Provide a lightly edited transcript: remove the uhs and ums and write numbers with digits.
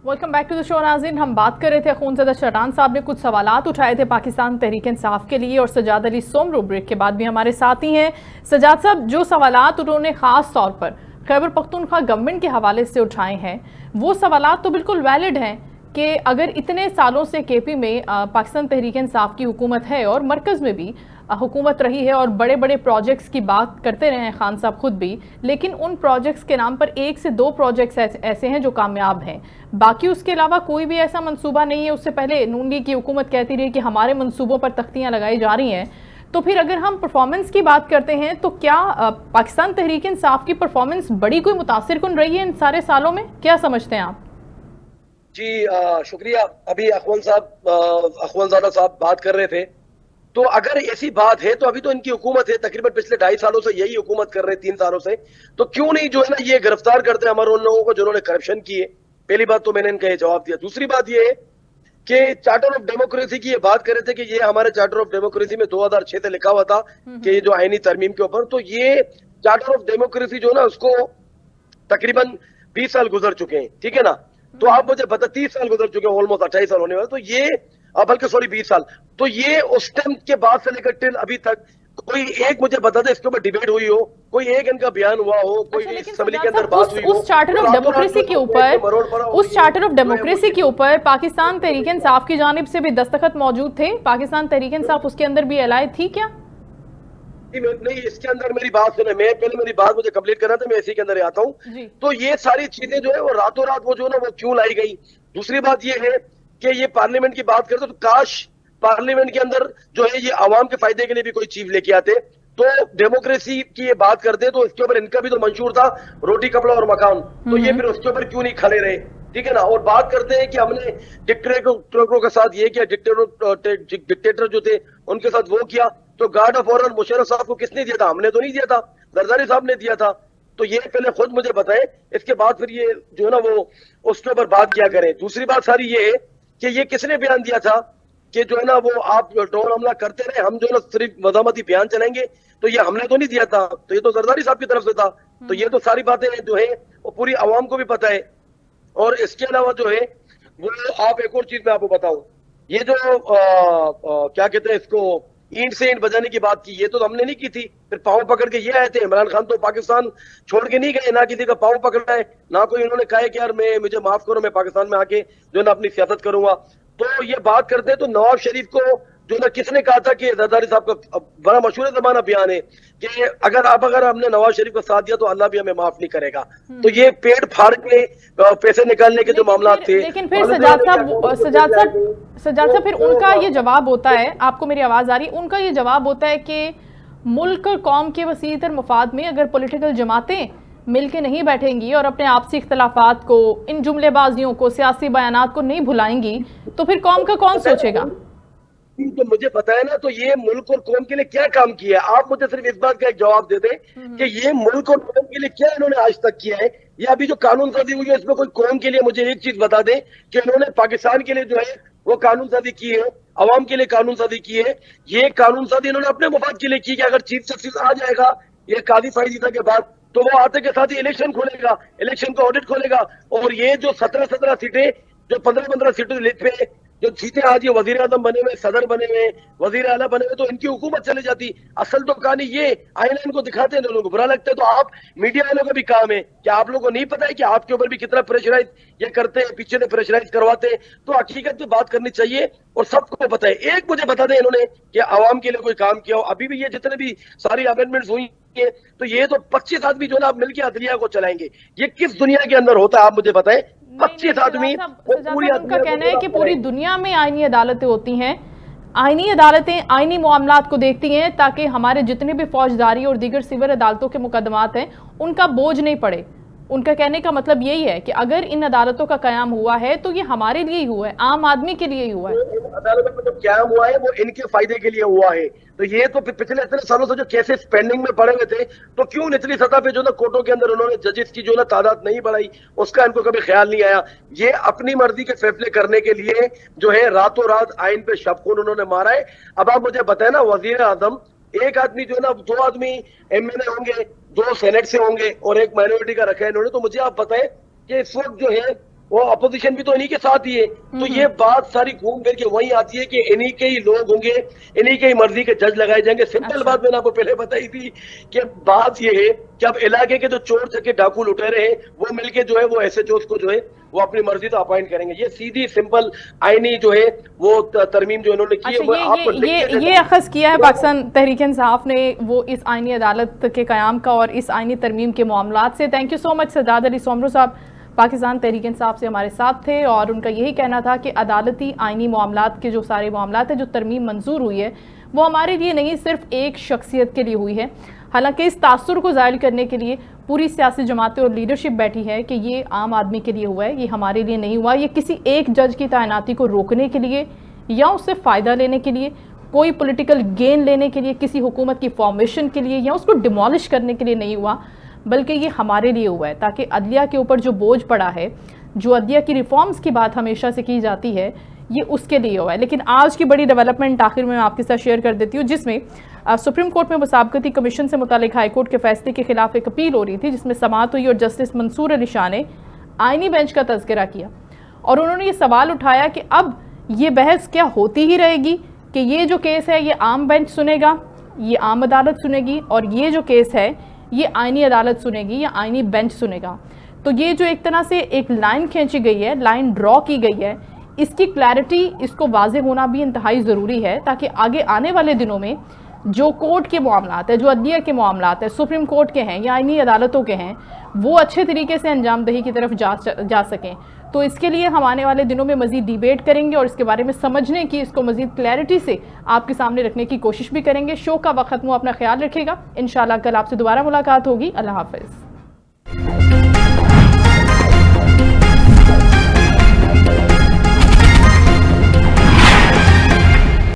Welcome back to the show नाज़रीन। हम बात कर रहे थे खूनज़दा चट्टान साहब ने कुछ सवालात उठाए थे पाकिस्तान तहरीक इंसाफ के लिए, और सजाद अली सोमरू ब्रेक के बाद भी हमारे साथ ही हैं। सजाद साहब, जो सवालात उन्होंने ख़ास तौर पर खैबर पख्तूनख्वा गवर्नमेंट के हवाले से उठाए हैं, वो सवालात तो बिल्कुल वैलिड हैं कि अगर इतने सालों से केपी में पाकिस्तान तहरीक इंसाफ की हुकूमत है और मरकज़ में भी हुकूमत रही है और बड़े बड़े प्रोजेक्ट्स की बात करते रहे हैं खान साहब खुद भी, लेकिन उन प्रोजेक्ट्स के नाम पर 1 से 2 प्रोजेक्ट्स ऐसे हैं जो कामयाब हैं, बाकी उसके अलावा कोई भी ऐसा मंसूबा नहीं है। उससे पहले नून लीग की हुकूमत कहती रही कि हमारे मंसूबों पर तख्तियां लगाई जा रही हैं। तो फिर अगर हम परफॉर्मेंस की बात करते हैं तो क्या पाकिस्तान तहरीक इंसाफ की परफॉर्मेंस बड़ी कोई मुतासिर कुन रही है इन सारे सालों में? क्या समझते हैं आप? जी शुक्रिया। अभी अखवंजादा साहब बात कर रहे थे, तो अगर ऐसी बात है तो अभी तो इनकी हुकूमत है, तकरीबन पिछले 2.5 सालों से यही हुकूमत कर रहे हैं, 3 सालों से, तो क्यों नहीं जो है ना ये गिरफ्तार करते हैं हमारे उन लोगों को जिन्होंने करप्शन किए। पहली बात तो मैंने इनका ये जवाब दिया। दूसरी बात ये है कि चार्टर ऑफ डेमोक्रेसी की ये बात कर रहे थे कि ये हमारे चार्टर ऑफ डेमोक्रेसी में 2006 से लिखा हुआ था कि ये जो आईनी तरमीम के ऊपर, तो ये चार्टर ऑफ डेमोक्रेसी जो ना उसको तकरीबन 20 साल गुजर चुके हैं, ठीक है ना। तो आप मुझे बता, 30 साल गुजर चुके हैं, ऑलमोस्ट 28 साल होने वाले, तो ये बल्कि सॉरी 20 साल, तो ये उस टाइम के बाद से लेकर टिल अभी तक कोई एक मुझे बता दे इसके ऊपर डिबेट हुई हो, कोई एक इनका बयान हुआ हो, कोई असेंबली के अंदर बात हुई हो। उस चार्टर ऑफ डेमोक्रेसी के ऊपर पाकिस्तान तहरीक इंसाफ की जानिब से भी दस्तखत मौजूद थे। पाकिस्तान तहरीक इंसाफ उसके अंदर भी एलाय थी क्या? नहीं, इसके अंदर मेरी बात सुने, मैं पहले मेरी बात मुझे कंप्लीट करना था, मैं इसी के अंदर आता हूँ। तो ये सारी चीजें जो है वो रातों रात वो जो है ना वो क्यों लाई गई। दूसरी बात ये है कि ये पार्लियामेंट की बात करते तो काश पार्लियामेंट के अंदर जो है ये आवाम के फायदे के लिए भी कोई चीज लेके आते। तो डेमोक्रेसी की ये बात करते तो इसके ऊपर इनका भी तो मंशूर था, रोटी कपड़ा और मकान, तो ये फिर उसके ऊपर क्यों नहीं खड़े रहे, ठीक है ना। और बात करते हैं कि हमने डिक्टेटरों के साथ ये किया, डिक्टेटर जो थे उनके साथ वो किया, तो गार्ड ऑफ ऑनर मुशर्रफ साहब को किसने दिया था? हमने तो नहीं दिया था, जरदारी साहब ने दिया था। तो ये पहले खुद मुझे बताएं, इसके बाद फिर ये जो है ना वो उसके ऊपर बात किया करें। दूसरी बात सारी ये है कि ये किसने बयान दिया था कि जो है ना वो आप ड्रोन हमला करते रहे, हम जो है ना सिर्फ मजामती बयान चलाएंगे, तो ये हमने तो नहीं दिया था, तो ये तो जरदारी साहब की तरफ से था। तो ये तो सारी बातें जो है वो पूरी आवाम को भी पता है। और इसके अलावा जो है वो आप एक और चीज मैं आपको बताऊं, ये जो क्या कहते हैं इसको, ईंट से ईंट बजाने की बात की, ये तो हमने नहीं की थी। फिर पांव पकड़ के ये आए थे, इमरान खान तो पाकिस्तान छोड़ के नहीं गए, ना किसी का पांव पकड़ा है, ना कोई इन्होंने कहा है कि यार मुझे माफ करो, मैं पाकिस्तान में आके जो है ना अपनी सियासत करूंगा। तो ये बात करते हैं तो नवाज शरीफ को जो ना किसने कहा था कि जरदारी साहब का बड़ा मशहूर जमाना बयान है कि अगर हमने नवाज शरीफ का साथ दिया तो अल्लाह भी हमें माफ नहीं करेगा। तो ये पेट फाड़ के पैसे निकालने के जो मामला थे। लेकिन फिर सजाद साहब फिर उनका ये जवाब होता है, आपको मेरी आवाज आ रही है, उनका ये जवाब होता है कि मुल्क और कौम के वसीतर मफाद में अगर पॉलिटिकल जमातें मिलके नहीं बैठेंगी और अपने आपसी इख्तलाफात को, इन जुमलेबाजियों को, सियासी बयानात को नहीं भुलाएंगी, तो फिर कौम का कौन सोचेगा? तो मुझे पता है ना, तो ये मुल्क और कौम के लिए क्या काम किया है, आप मुझे सिर्फ इस बात का एक जवाब दे दें कि ये मुल्क और कौम के लिए क्या इन्होंने आज तक किया है। या अभी जो कानून साजी हुई है इसमें कोई कौम के लिए मुझे एक चीज बता दें कि इन्होंने पाकिस्तान के लिए जो है वो कानून साजी की है, अवाम के लिए कानून साजी की है। ये कानून साजी इन्होंने अपने मुफाद के लिए की कि अगर चीफ जस्टिस आ जाएगा ये काजी फायदा के बाद, तो वो आते के साथ ही इलेक्शन खोलेगा, इलेक्शन का ऑडिट खोलेगा, और ये जो 17 सीटें, जो 15 सीटें पे जो सीटें आज ये वजीर आजम बने हुए, सदर बने हुए, वजीर आला बने हुए, तो इनकी हुकूमत चले जाती। असल तो कहानी ये आईना इनको दिखाते हैं, लोगों को बुरा लगता है। तो आप मीडिया वालों का भी काम है कि आप लोगों को नहीं पता है कि आपके ऊपर भी कितना प्रेशराइज ये करते हैं, पीछे से प्रेशराइज करवाते हैं। तो हकीकत में बात करनी चाहिए और सबको पता है। एक मुझे बता दें इन्होंने कि आवाम के लिए कोई काम किया हो? अभी भी ये जितने भी सारी अमेंडमेंट्स हुई है, तो ये तो 25 आदमी जो ना मिलकर अदलिया को चलाएंगे, ये किस दुनिया के अंदर होता है आप मुझे बताएं? 25 आदमी, उनका कहना है कि पूरी दुनिया में आईनी अदालतें होती हैं, आईनी अदालतें आईनी मामलात को देखती हैं ताकि हमारे जितने भी फौजदारी और दीगर सिविल अदालतों के मुकदमात हैं उनका बोझ नहीं पड़े। उनका कहने का मतलब यही है कि अगर इन अदालतों का कयाम हुआ है तो ये हमारे लिए ही हुआ है, आम आदमी के लिए ही हुआ है। अदालतों में जो कयाम हुआ है वो इनके फायदे के लिए हुआ है। तो ये तो पिछले इतने सालों से जो केसेस पेंडिंग में पड़े हुए थे, तो क्यों निचली सतह पे जो ना कोर्टों के अंदर उन्होंने जजेस की जो ना तादाद नहीं बढ़ाई, उसका इनको कभी ख्याल नहीं आया। ये अपनी मर्जी के फैसले करने के लिए जो है रातों रात आइन पे शबखून उन्होंने मारा है। अब आप मुझे बताए ना, वजीर आजम एक आदमी जो है ना, 2 आदमी एमएनए होंगे, 2 सेनेट से होंगे और 1 माइनॉरिटी का रखा है इन्होंने। तो मुझे आप बताएं कि इस वक्त जो है वो अपोजिशन भी तो इन्हीं के साथ ही है। तो ये बात सारी घूम फिर के वहीं आती है कि इन्हीं के ही लोग होंगे, इन्हीं के ही मर्जी के जज लगाए जाएंगे। सिंपल बात मैंने आपको पहले बताई थी कि बात ये है कि अब इलाके के जो चोर चक्के डाकू लुटेरे हैं वो मिलके जो है वो एसएचओ को जो है वो अपनी मर्जी से अपॉइंट करेंगे। ये सीधी सिंपल आईनी जो है वो तरमीम जो इन्होंने की है। ये अखज़ किया है पाकिस्तान तहरीक इंसाफ ने वो इस आईनी अदालत के क़याम का और इस आईनी तरमीम के मामलात से। Thank you so much. Sajjad Ali Somru साहब पाकिस्तान तहरीक इंसाफ से हमारे साथ थे और उनका यही कहना था कि अदालती आईनी मामलात के जो सारे मामलात हैं जो तरमीम मंजूर हुई है वो हमारे लिए नहीं सिर्फ एक शख्सियत के लिए हुई है। हालांकि इस तासुर को ज़ाहिर करने के लिए पूरी सियासी जमातें और लीडरशिप बैठी है कि ये आम आदमी के लिए हुआ है, ये हमारे लिए नहीं हुआ। ये किसी एक जज की तैनाती को रोकने के लिए या उससे फ़ायदा लेने के लिए, कोई पॉलिटिकल गेन लेने के लिए, किसी हुकूमत की फॉर्मेशन के लिए या उसको डिमोलिश करने के लिए नहीं हुआ, बल्कि ये हमारे लिए हुआ है ताकि अदलिया के ऊपर जो बोझ पड़ा है, जो अदलिया की रिफॉर्म्स की बात हमेशा से की जाती है, ये उसके लिए हुआ है। लेकिन आज की बड़ी डेवलपमेंट आखिर में मैं आपके साथ शेयर कर देती हूँ, जिसमें सुप्रीम कोर्ट में मुसाबकती कमीशन से मुतालिक हाई कोर्ट के फैसले के खिलाफ एक अपील हो रही थी, जिसमें समाअत हुई और जस्टिस मंसूर अली शाह ने आईनी बेंच का तज़किरा किया और उन्होंने ये सवाल उठाया कि अब ये बहस क्या होती ही रहेगी कि ये जो केस है ये आम बेंच सुनेगा, ये आम अदालत सुनेगी, और ये जो केस है ये आईनी अदालत सुनेगी या आईनी बेंच सुनेगा। तो ये जो एक तरह से एक लाइन खींची गई है, लाइन ड्रॉ की गई है, इसकी क्लैरिटी, इसको वाज़ेह होना भी इंतहाई ज़रूरी है ताकि आगे आने वाले दिनों में जो कोर्ट के मामलात है, जो अदलिया के मामलात है, सुप्रीम कोर्ट के हैं या आईनी अदालतों के हैं, वो अच्छे तरीके से अंजामदही की तरफ जा सकें। तो इसके लिए हम आने वाले दिनों में मज़ीद डिबेट करेंगे और इसके बारे में समझने की, इसको मज़ीद क्लैरिटी से आपके सामने रखने की कोशिश भी करेंगे। शो का वक्त खत्म हुआ, अपना ख्याल रखिएगा। इंशाल्लाह कल आपसे दोबारा मुलाकात होगी। अल्लाह हाफ़िज़।